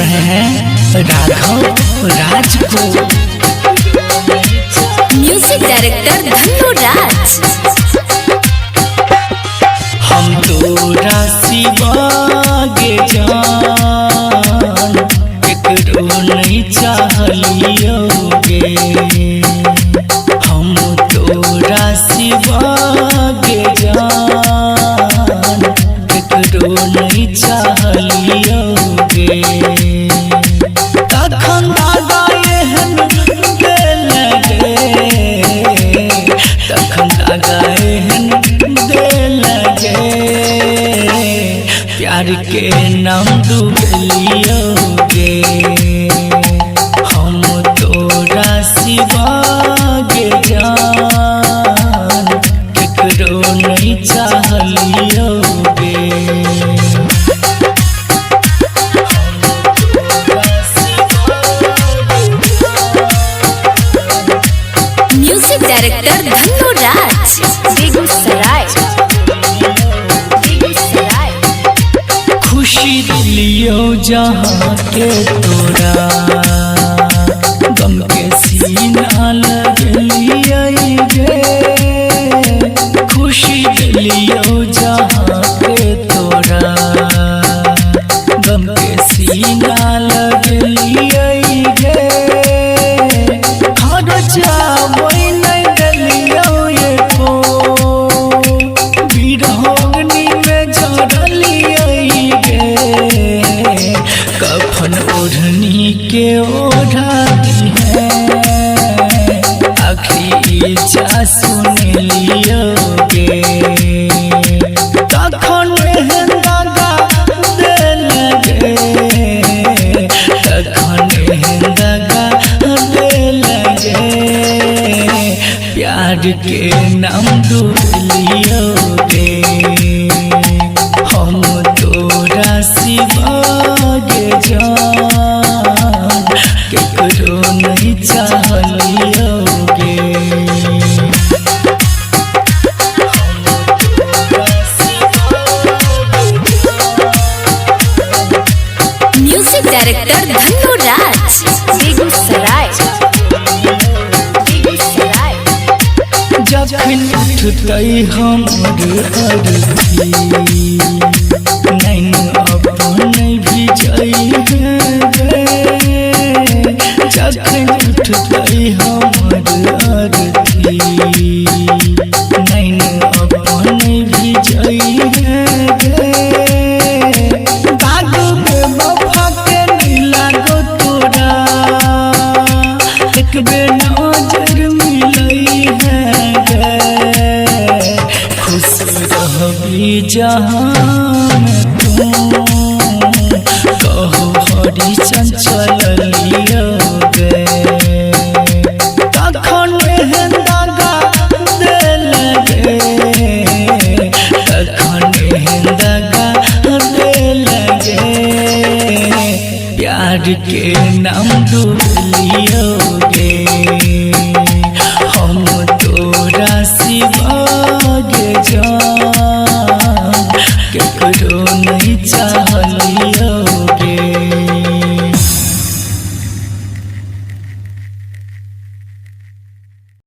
रहे हैं राघव राज को। म्यूजिक डायरेक्टर धन्नो राज। हम तोरा सिवागे जान केकरो नहीं चाहलियोगे। हम तोरा सिवागे जान केकरो नहीं चाहलियोगे। तखन दादा एहन दिल गे, तखन दादा एहन दिल गे। प्यार के नाम डूबलियोगे। हम तोरा सिवागे जान केकरो नहीं चाहलियोगे। म्यूजिक डायरेक्टर धन्नो राज। बेगूसराय। खुशी दिलियो जहाँ के तोरा, गम के सीना लगलिए गे। खुशी दिलियो जहाँ के तोरा, गम के सीना लगलिए गे। घर जावै नहीं दिलियो एको, बिरहोगनी में झरलिए गे। कफन ओढ़नी के ओढ़ा दी है, आखिरी इच्छा सुन लियोगे। तखन एहन दागा दिल गे, तखन एहन दागा दिल गे। प्यार के नाम डूबलियोगे। हम तोरा सिवागे जान केकरो नहीं चाहलियोगे। म्यूजिक डायरेक्टर धन्नो राज। बेगूसराय। जखन उठतै हमर अरथी, नैन अपन भिजै गे। जखन उठतै हमर अरथी, नैन अपन भिजै गे। दाग में वफा के नीला गो तोरा, एक बेर नजर मिलै है गे। खुश रहबी जहाँ में तू, कहो हरि चंचल।